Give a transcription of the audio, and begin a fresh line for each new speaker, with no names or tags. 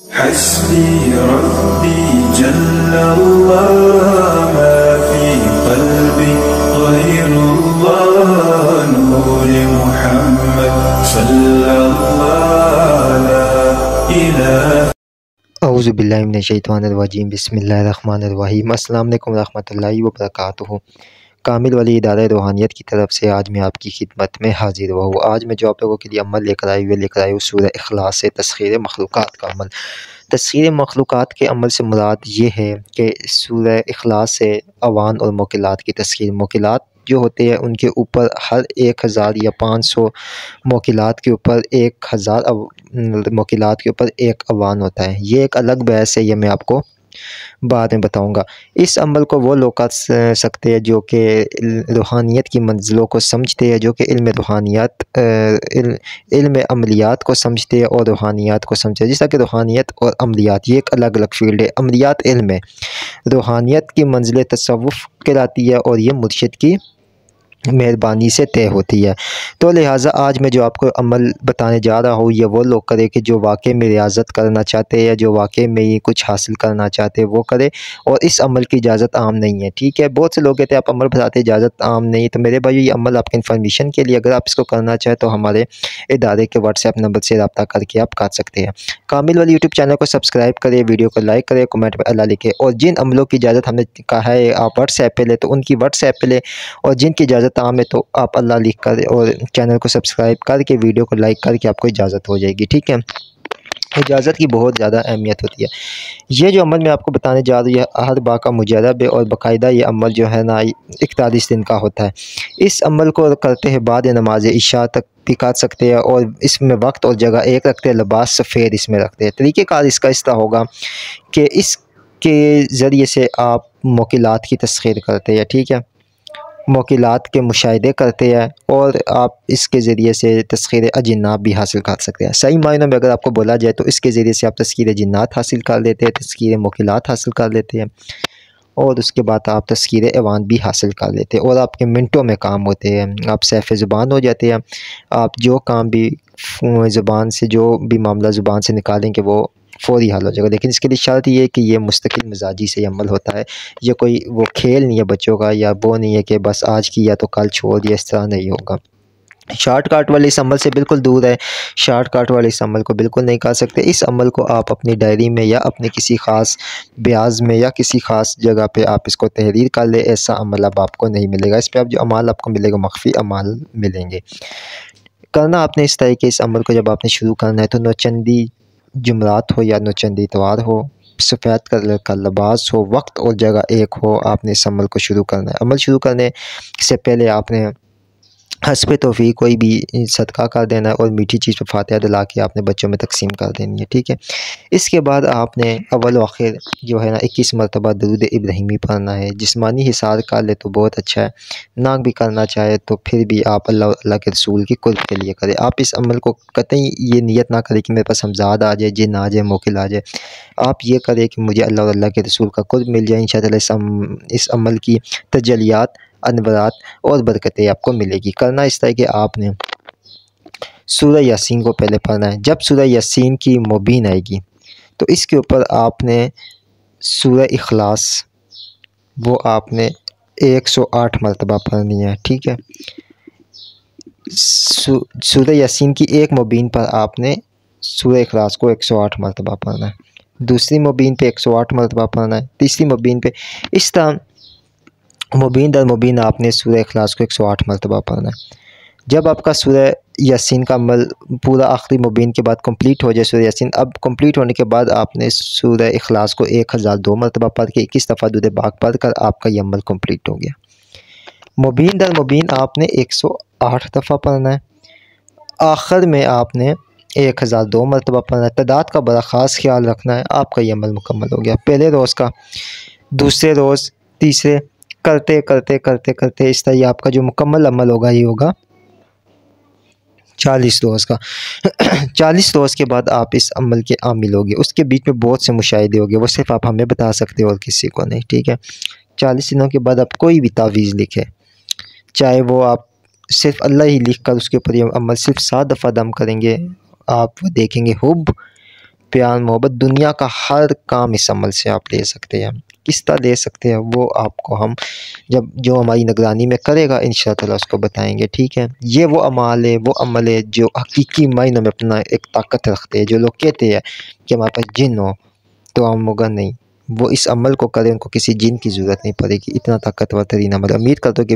हस्बी रब्बी जल्लल्लाह मा फी क़ल्बी ग़ैरुल्लाह नूर मुहम्मद सल्लल्लाहु ला इलाहा।
औज़ु बिल्लाहि मिनश शैतानिर रजीम। बिस्मिल्लाहिर रहमानिर रहीम। अस्सलाम वालेकुम रहमतुल्लाहि व बरकातुहू। कामिल वली इदारा रूहानियत की तरफ से आज मैं आपकी खिदमत में हाजिर हुआ हूँ। आज मैं जो आप लोगों के लिए अमल लेकर आई हूँ सूरह इखलास से तस्खीर मखलूक़ात का अमल। तस्खीर मखलूक़ात के अमल से मुराद ये है कि सूरह इखलास से अवान और मोकिलात की तस्खीर। मोकिलात जो होते हैं उनके ऊपर हर 1000 या 500 मोकिलात के ऊपर 1000 मोकिलात के ऊपर एक अवान होता है। ये एक अलग बहस है, ये मैं आपको बाद में बताऊंगा। इस अमल को वो लोग कर सकते हैं जो कि रूहानियत की मंजिलों को समझते हैं, जो कि इल्म रूहानियत इल्म अमलियात को समझते हैं और रूहानियत को समझते हैं। जिस तरह कि रूहानियत और अमलियात ये एक अलग अलग फील्ड है। अमलियात इल्म है, रूहानियत की मंजिल तसव्वुफ़ कहलाती है और ये मुर्शिद की मेहरबानी से तय होती है। तो लिहाजा आज मैं जो आपको अमल बताने जा रहा हूँ ये वो लोग करें कि जो वाकई में रियाज़त करना चाहते हैं या जो वाकई में ये कुछ हासिल करना चाहते हैं वो करें। और इस अमल की इजाज़त आम नहीं है, ठीक है। बहुत से लोग कहते हैं आप अमल बताते इजाज़त आम नहीं, तो मेरे भाई ये अमल आपके इन्फॉर्मेशन के लिए, अगर आप इसको करना चाहें तो हमारे इदारे के व्हाट्सएप नंबर से रब्ता करके आप कर सकते हैं। कामिल वाली यूट्यूब चैनल को सब्सक्राइब करें, वीडियो को लाइक करें, कमेंट में अल्लाह लिखें। और जिन अमलों की इजाज़त हमने कहा है आप व्हाट्सएप पे लें तो उनकी व्हाट्सएप पे लें, और जिनकी इजाज़त आम है तो आप अल्लाह लिख कर और चैनल को सब्सक्राइब करके वीडियो को लाइक करके आपको इजाज़त हो जाएगी, ठीक है। इजाज़त की बहुत ज़्यादा अहमियत होती है। ये जो अमल मैं आपको बताने जा रही है हर बा का मुजरब है और बाकायदा ये अमल जो है ना 41 दिन का होता है। इस अमल को करते हैं बाद नमाज इशा तक भी कर सकते हैं और इसमें वक्त और जगह एक रखते हैं, लिबास सफ़ेद इसमें रखते हैं। तरीक़ेकार इसका इस तरह होगा कि इसके ज़रिए से आप मोकिलात की तस्खीर करते हैं, ठीक है। मोकिलात के मुशाहिदे करते हैं और आप इसके ज़रिए से तस्खीर अजिन्नात भी हासिल कर सकते हैं। सही मायनों में अगर आपको बोला जाए तो इसके ज़रिए से आप तस्खीर जिन्नात हासिल कर लेते हैं, तस्खीर मोकिलात हासिल कर लेते हैं और उसके बाद आप तस्खीर अवान भी हासिल कर लेते हैं और आपके मिनटों में काम होते हैं। आप सैफ़ ज़ुबान हो जाते हैं। आप जो काम भी ज़ुबान से, जो भी मामला ज़ुबान से निकालेंगे वो फ़ौरी हल हो जाएगा। लेकिन इसके लिए शर्त ये है कि ये मुस्तकिल मिजाजी से अमल होता है। ये कोई वो खेल नहीं है बच्चों का, या वो नहीं है कि बस आज किया तो कल छोड़ दिया, इस तरह नहीं होगा। शॉर्टकट वाले इस अमल से बिल्कुल दूर है। शॉर्टकट वाले इस अमल को बिल्कुल नहीं कर सकते। इस अमल को आप अपनी डायरी में या अपने किसी ख़ास ब्याज में या किसी ख़ास जगह पे आप इसको तहरीर कर ले। ऐसा अमल अब आपको नहीं मिलेगा। इस पे आप जो अमाल आपको मिलेगा मख्फी अमाल मिलेंगे। करना आपने इस तरीके इस अमल को जब आपने शुरू करना है तो नौचंदी जुमरात हो या नौचंदी इतवार हो, सफ़ेद कलर का लिबास हो, वक्त और जगह एक हो, आपने इस अमल को शुरू करना है। अमल शुरू करने से पहले आपने हस्बे तौफ़ीक कोई भी सदका कर देना है और मीठी चीज़ पर फातिहा दिला के आपने बच्चों में तकसीम कर देनी है, ठीक है। इसके बाद आपने अव्वल व आखिर जो है ना 21 मरतबा दरूद इब्राहिमी पढ़ना है। जिस्मानी हिसार कर ले तो बहुत अच्छा है, ना भी करना चाहे तो फिर भी आप अल्लाह अल्लाह के रसूल की कुर्ब के लिए करें। आप इस अमल को कतई ये नियत ना करें कि मेरे पास हमज़ाद आ जाए, जिन आ जाए, मोकिल आ जाए। आप ये करें कि मुझे अल्लाह और अल्लाह के रसूल का कुर्ब मिल जाए। इंशाअल्लाह इस अमल की तजलियात, अनवरात और बरकतें आपको मिलेगी। करना इस तरह कि आपने सूरह यासीन को पहले पढ़ना है। जब सूरह यासीन की मुबीन आएगी तो इसके ऊपर आपने सूरह इखलास वो आपने 108 मरतबा पढ़नी है, ठीक है। सूरह यासीन की एक मुबीन पर आपने सूरह इखलास को 108 मरतबा पढ़ना है। दूसरी मुबीन पे 108 मरतबा पढ़ना है। तीसरी मुबीन पे इस तरह मुबीन दर मुबीन आपने सूरह इखलास को 108 मरतबा पढ़ना है। जब आपका सूरह यासीन का अमल पूरा आखिरी मुबीन के बाद कंप्लीट हो जाए सूरह यासीन, अब कंप्लीट होने के बाद आपने सूरह इखलास को 1002 मरतबा पढ़ के 21 दफ़ा दुरूद पाक पढ़ कर आपका ये अमल कंप्लीट हो गया। मुबीन दर मुबीन आपने 108 दफ़ा पढ़ना है। आखिर में आपने 1002 मरतबा पढ़ना है। तादाद का बड़ा ख़ास ख्याल रखना है। आपका ये अमल मुकम्मल हो गया। पहले रोज़ का, दूसरे रोज़, तीसरे, करते करते करते करते इस तरह आपका जो मुकम्मल अमल होगा ये होगा 40 रोज़ का। 40 रोज़ के बाद आप इस अमल के आमिल होगे। उसके बीच में बहुत से मुशाहिदे होंगे, वो सिर्फ आप हमें बता सकते हो और किसी को नहीं, ठीक है। 40 दिनों के बाद आप कोई भी तावीज़ लिखे, चाहे वो आप सिर्फ अल्लाह ही लिख कर उसके ऊपर ये अमल सिर्फ 7 दफ़ा दम करेंगे, आप वो देखेंगे हुब प्यार मोहब्बत दुनिया का हर काम इस अमल से आप ले सकते हैं। किस तरह ले सकते हैं वो आपको हम जब जो हमारी निगरानी में करेगा इंशाअल्लाह ताला उसको बताएंगे, ठीक है। ये वो अमाल है, वो अमल है जो हकीकी मायनों में अपना एक ताकत रखते हैं। जो लोग कहते हैं कि हमारे पास जिन हो तो हम होगा, नहीं, वो इस अमल को करें उनको किसी जिन की ज़रूरत नहीं पड़ेगी। इतना ताकतवर तरीन अमल। उम्मीद करता हूँ कि